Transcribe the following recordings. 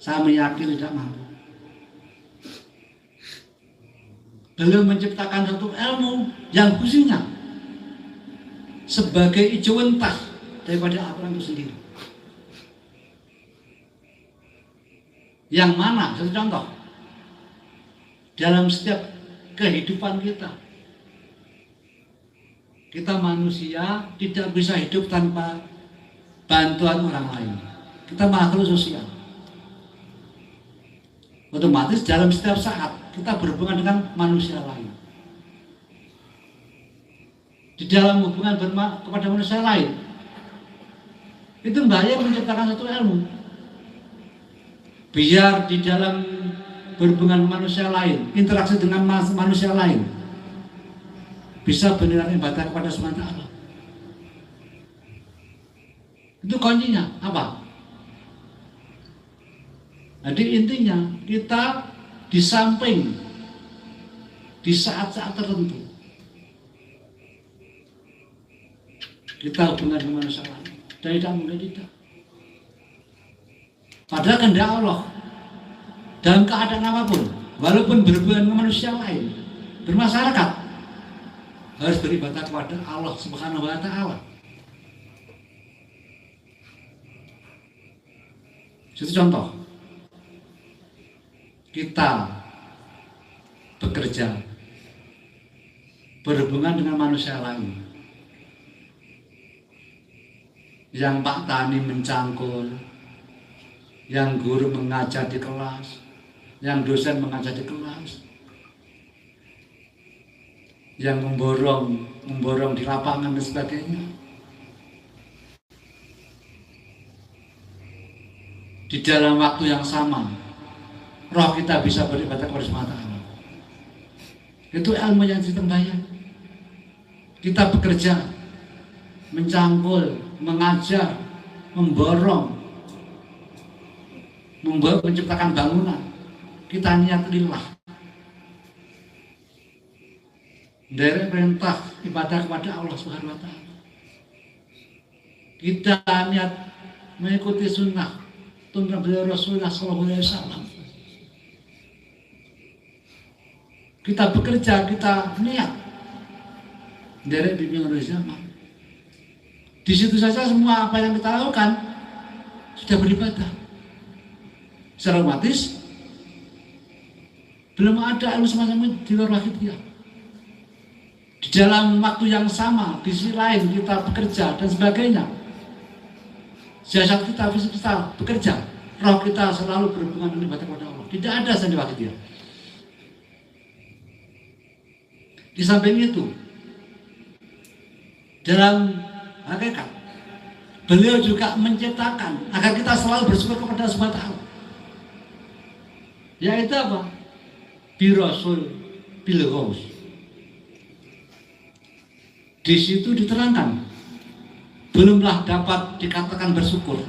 Saya meyakini tidak mampu. Beliau menciptakan satu ilmu yang khususnya sebagai hijau entah daripada Al-Quran itu sendiri. Yang mana, satu contoh, dalam setiap kehidupan kita manusia tidak bisa hidup tanpa bantuan orang lain. Kita makhluk sosial. Otomatis dalam setiap saat kita berhubungan dengan manusia lain. Di dalam hubungan kepada manusia lain, itu Mbah Yai menciptakan satu ilmu. Biar di dalam berhubungan manusia lain, interaksi dengan manusia lain, bisa benar ibadah kepada SWT. Itu kuncinya apa? Jadi intinya kita di samping di saat-saat tertentu kita hubungan dengan manusia lain, dan tidak mungkin tidak. Padahal kehendak Allah dalam keadaan apapun, walaupun berhubungan dengan manusia lain, bermasyarakat, harus beribadah kepada Allah Subhanahu wa Ta'ala. Itu contoh. Kita bekerja, berhubungan dengan manusia lain, yang Pak Tani mencangkul, yang guru mengajar di kelas, yang dosen mengajar di kelas, yang memborong di lapangan dan sebagainya. Di dalam waktu yang sama, roh kita bisa beribadah kepada SWT. Itu ilmu yang ditembaya. Kita bekerja, mencangkul, mengajar, memborong, menciptakan bangunan. Kita niat lillah. Dari perintah ibadah kepada Allah Subhanahu wa Ta'ala. Kita niat mengikuti sunnah tuntunan beliau Rasulullah SAW. Kita bekerja, kita niat dari bimbingan zaman. Di situ saja semua apa yang kita lakukan sudah beribadah. Secara otomatis belum ada ilmu semacam itu di luar kita. Di dalam waktu yang sama, di sisi lain kita bekerja dan sebagainya. Jasad kita, fisik kita bekerja, roh kita selalu berhubungan dengan ibadah kepada Allah. Tidak ada sendiri dia. Di samping itu, dalam hakikat, beliau juga menciptakan agar kita selalu bersyukur kepada SWT. Yaitu apa? Birasul bilghos. Di situ diterangkan, belumlah dapat dikatakan bersyukur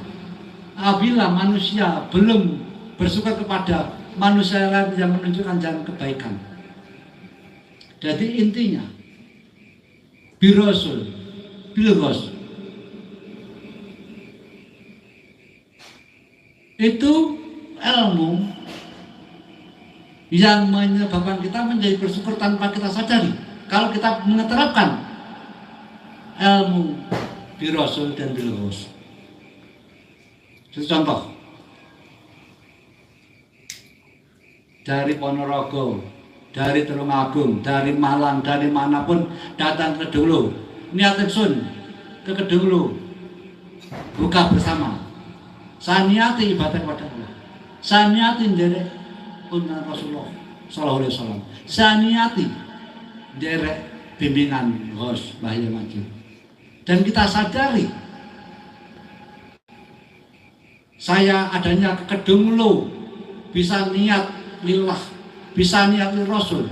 apabila manusia belum bersyukur kepada manusia lain yang menunjukkan jalan kebaikan. Jadi intinya birasul bilghos itu ilmu yang menyebabkan kita menjadi bersyukur tanpa kita sadari. Kalau kita menerapkan ilmu birasul dan bilghos. Contoh dari Ponorogo, dari Tulungagung, dari Malang, dari manapun datang ke Kedunglu, niat ingsun ke Kedunglu buka bersama. Saya niati ibadah kepada Allah. Saya niati nderek tuntunan Rasulullah sallallahu alaihi wasallam. Saya niati nderek bimbingan Ghos Mbah Yai Majid. Dan kita sadari saya adanya ke Kedunglu bisa niat lillah, bisa niat lil Rasul,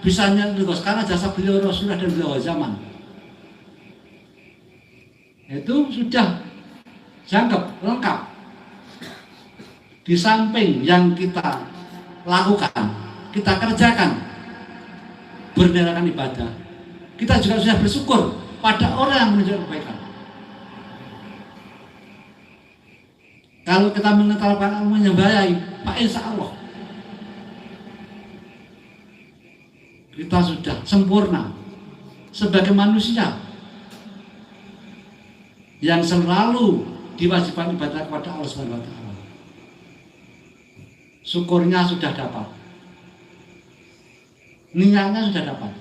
bisa niat lil Ghos, karena jasa beliau Rasulullah dan beliau zaman. Itu sudah jangkep, lengkap. Di samping yang kita lakukan, kita kerjakan, bernilaikan ibadah, kita juga sudah bersyukur pada orang yang menunjukkan kebaikan. Kalau kita menetapkan menyembahai, Pak, insya Allah kita sudah sempurna sebagai manusia yang selalu diwajibkan ibadah kepada Allah Subhanahu wa taala. Syukurnya sudah dapat. Niatnya sudah dapat.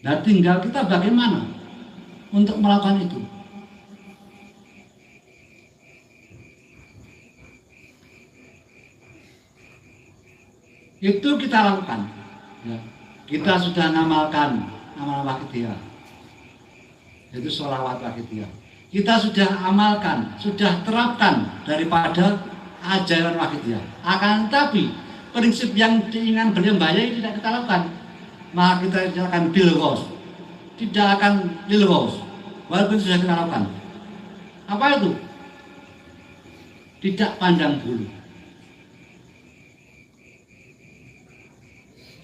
Nah, tinggal kita bagaimana untuk melakukan itu. Itu kita lakukan. Ya. Kita sudah ngamalkan amal wakidiyah. Itu sholawat wakidiyah. Kita sudah amalkan, sudah terapkan daripada ajaran wakidiyah. Akan tetapi prinsip yang diinginkan beliau bayai tidak kita lakukan. Maka kita tidak akan bilghos, tidak akan lilghos, walaupun sudah kita lakukan. Apa itu? Tidak pandang bulu.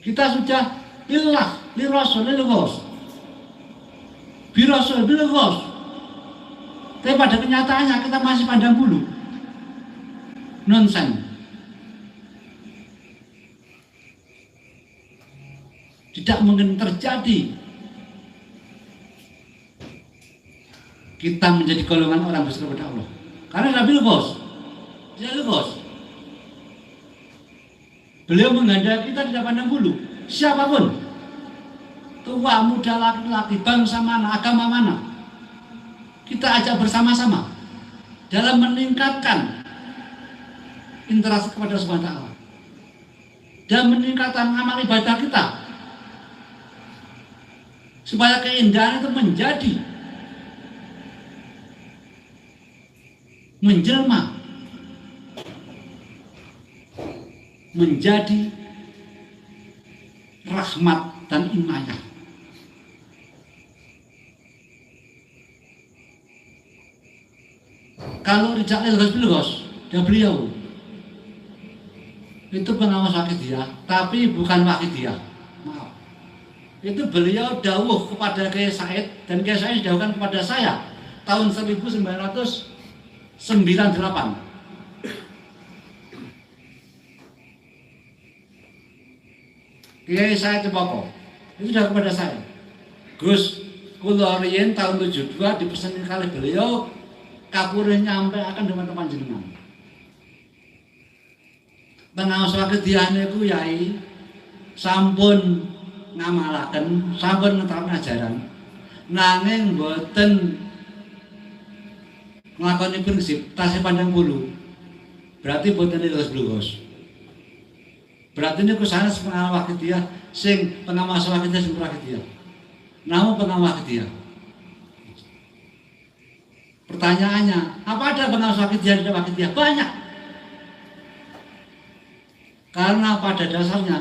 Kita sudah lillah, lirasul, lilghos, birasul, bilghos. Tapi pada kenyataannya kita masih pandang bulu. Nonsen. Tidak mungkin terjadi kita menjadi golongan orang berserah kepada Allah. Karena tidak bilghos. Tidak bilghos. Beliau menghendaki kita tidak pandang bulu. Siapapun, tua, muda, laki-laki, bangsa mana, agama mana, kita ajak bersama-sama dalam meningkatkan interaksi kepada Subhanahu wa taala dan meningkatkan amal ibadah kita supaya keindahan itu menjelma menjadi rahmat dan inayah. Kalau Rijal Bilghos, dia beliau itu pengawas wakidiyah, tapi bukan wakidiyah. Maaf. Itu beliau dawuh kepada Kiai Said, dan Kiai Said dawuhkan kepada saya tahun 1998. Kiai saya Cempoko itu sudah kepada saya, Gus, kula riyen tahun 72 dipesan kali beliau kapure nyampe akan teman-teman jenengan. Pengawas wakidiyah niku yai sampun ngamalaken, sampun ngeteraken ajaran, nanging boten nglakoni prinsip tasih pandang bulu. Berarti boten lilghos. Berarti ini kesana pengawas wakidiyah sing pengawas wakidiyah sing wakidiyah. Namun pengawas wakidiyah. Pertanyaannya, apa ada pengawas wakidiyah dan wakidiyah? Banyak. Karena pada dasarnya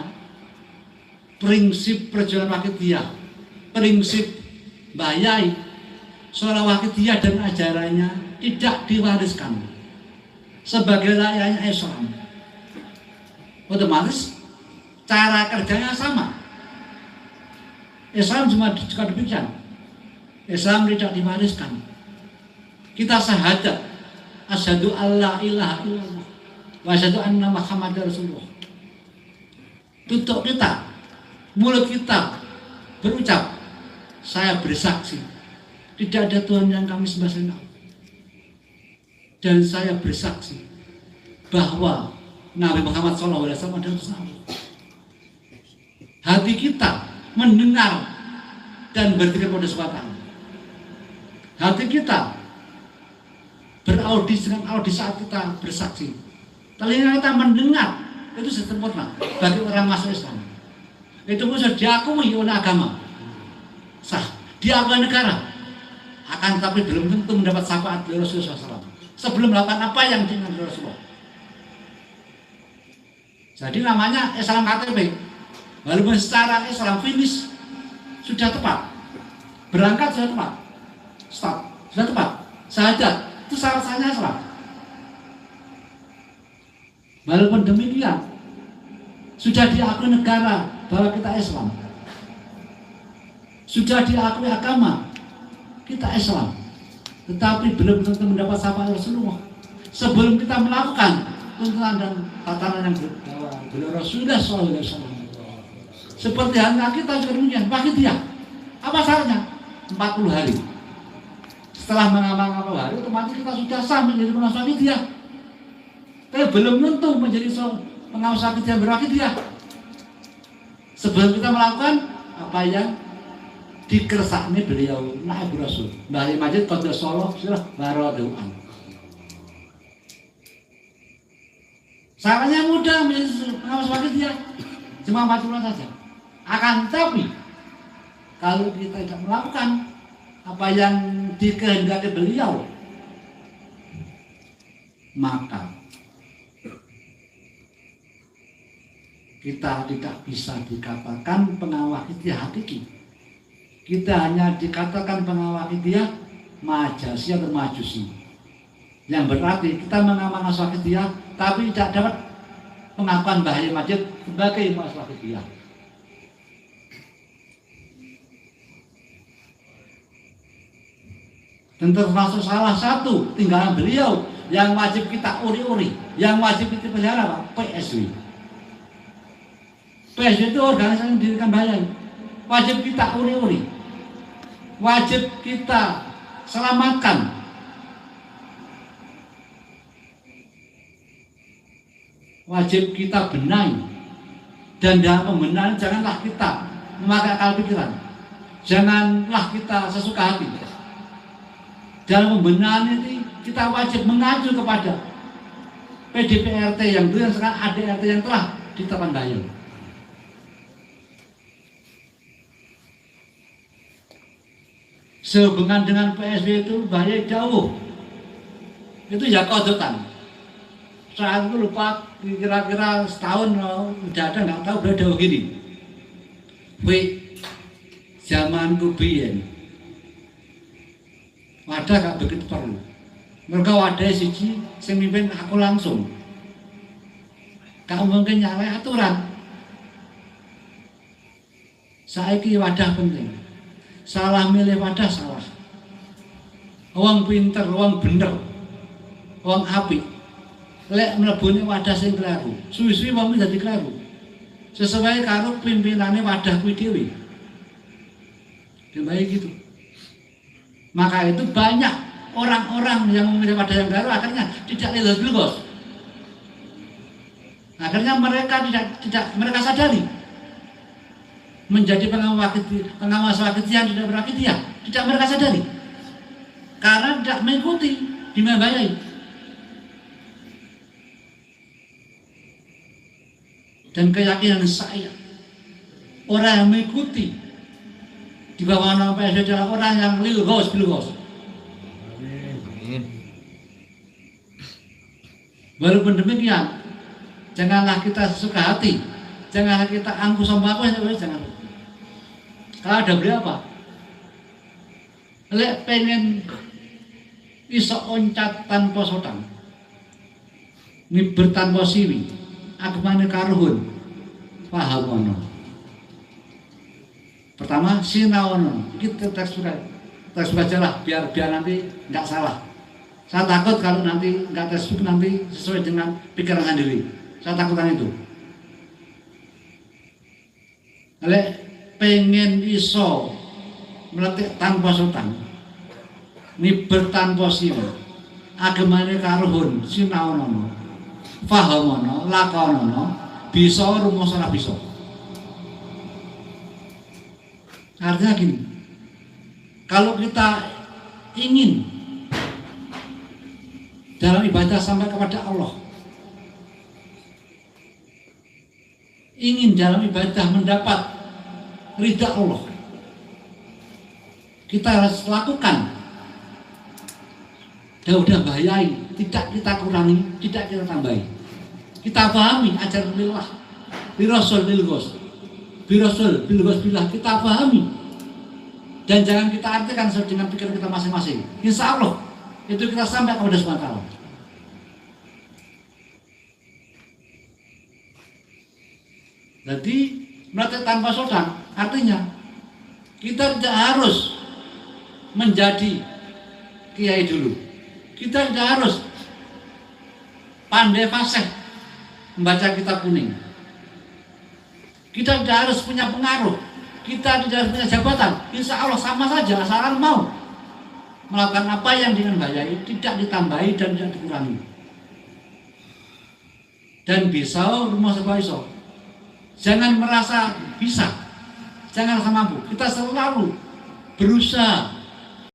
prinsip perjuangan wakidiyah, prinsip Mbah Yai, soal wakidiyah dan ajarannya tidak diwariskan sebagai layaknya Islam. Otomatis cara kerjanya sama. Islam cuma demikian. Islam tidak diwariskan. Kita syahadat, asyhadu alla ilaha illallah wa asyhadu anna Muhammadar Rasulullah. Tutuk kita, mulut kita berucap, saya bersaksi tidak ada Tuhan yang kami sembah selain Allah. Dan saya bersaksi bahwa Nabi Muhammad SAW adalah Rasul. Hati kita mendengar dan berpikir pada suatu. Hati kita beraudisi dengan audisi saat kita bersaksi. Telinga kita mendengar, itu sempurna bagi orang masuk Islam. Itu pun sudah diakui oleh agama, sah, diakui negara. Akan tapi belum tentu mendapat syafaat dari Rasulullah SAW sebelum melakukan apa yang diinginkan Rasulullah. Jadi namanya Islam KTP. Walaupun secara Islam finish sudah tepat, berangkat sudah tepat, stop sudah tepat, syahadat itu syarat-syaratnya Islam. Walaupun demikian sudah diakui negara bahwa kita Islam, sudah diakui agama kita Islam, tetapi belum tentu mendapat syafaat Rasulullah. sebelum kita melakukan tuntunan dan tatanan yang beliau sudah selalu seperti halnya kita juga demikian. Wakidiyah apa syaratnya? 40 hari. Setelah mengamalkan 40 hari, otomatis kita sudah sah menjadi pengawas wakidiyah. Tapi belum tentu menjadi pengawas wakidiyah berwakidiyah. Sebelum kita melakukan apa yang dikersakni beliau Naib Rasul Mbah Haji Majid Qaddasallahu sirah baradhu'an. Caranya mudah menjadi pengawas wakidiyah, cuma 40 saja. Akan tetapi kalau kita tidak melakukan apa yang dikehendaki beliau, maka kita tidak bisa dikatakan pengawas wakidiyah hakiki. Kita hanya dikatakan pengawas wakidiyah majasi atau majusi, yang berarti kita mengamalkan wakidiyah tapi tidak dapat pengakuan Mbah Haji Majid sebagai pengawas wakidiyah. Dan termasuk salah satu tinggalan beliau yang wajib kita uri-uri, yang wajib kita pelihara apa? PSW. PSW itu organisasi yang didirikan Mbah Haji. Wajib kita uri-uri, wajib kita selamatkan. Wajib kita benahi. Dan dalam pembenahan janganlah kita memakai akal pikiran, janganlah kita sesuka hati. Dalam pembenahan ini kita wajib mengacu kepada PDPRT yang dulu dan sekarang ADRT yang telah ditetapkan Bayang. Sehubungan dengan PSB itu bahaya jauh. Itu ya kodokan. Saat itu lupa kira-kira setahun udah ada nggak tahu udah jauh gini. Zaman kubiyen wadah gak begitu perlu. Mereka wadah siji sing mimpin aku langsung. Gak mungkin nyalai aturan. Saiki wadah penting. Salah milih wadah salah. Wong pinter, wong bener, wong apik. Lek mlebune wadah sing kleru, suwi-suwi wong dadi kleru. Sesuai karo pimpinane wadah kuwi dhewe. Dhewe gitu. Maka itu banyak orang-orang yang memilih wadah yang baru akhirnya tidak lulus. Akhirnya mereka tidak mereka sadari menjadi pengawas wakidiyah tidak berwakidiyah, tidak mereka sadari karena tidak mengikuti dimbayai. Dan keyakinan saya, orang yang mengikuti di bawah nama PSB adalah orang yang bilghos. Walaupun demikian, janganlah kita suka hati, janganlah kita angkuh sama aku, jangan. Kalau ada berapa? Lek pengen iso oncat tanpa sotang, miber tanpa siwi, agemane karuhun, paham ono. Pertama sinaono, kita teks baca lah biar nanti nggak salah. Saya takut kalau nanti nggak tes nanti sesuai dengan pikiran sendiri. Saya takutkan itu. Lek pengen iso meletik tanpa sultan, miber tanpa siwi, agemane karuhun, sinaono, fahamono, lakonono, bisa rumus ora bisa. Artinya gini, kalau kita ingin dalam ibadah sampai kepada Allah, ingin dalam ibadah mendapat ridha Allah, kita harus lakukan. Udah bahayai, tidak kita kurangi, tidak kita tambahi. Kita pahami ajaran lillah, lirasul bilghos, birasul bilghos billah, kita pahami. Dan jangan kita artikan sesuai dengan pikiran kita masing-masing. Insya Allah itu kita sampai kepada SWT. Jadi melatih tanpa sodang artinya kita tidak harus menjadi kiai dulu. Kita tidak harus pandai fasih membaca kitab kuning. Kita tidak harus punya pengaruh, kita tidak harus punya jabatan. Insya Allah sama saja, asal mau melakukan apa yang dengan bayai, tidak ditambahi dan tidak dikurangi. Dan bisa rumah sebuah iso. Jangan merasa bisa, jangan rasa mampu. Kita selalu berusaha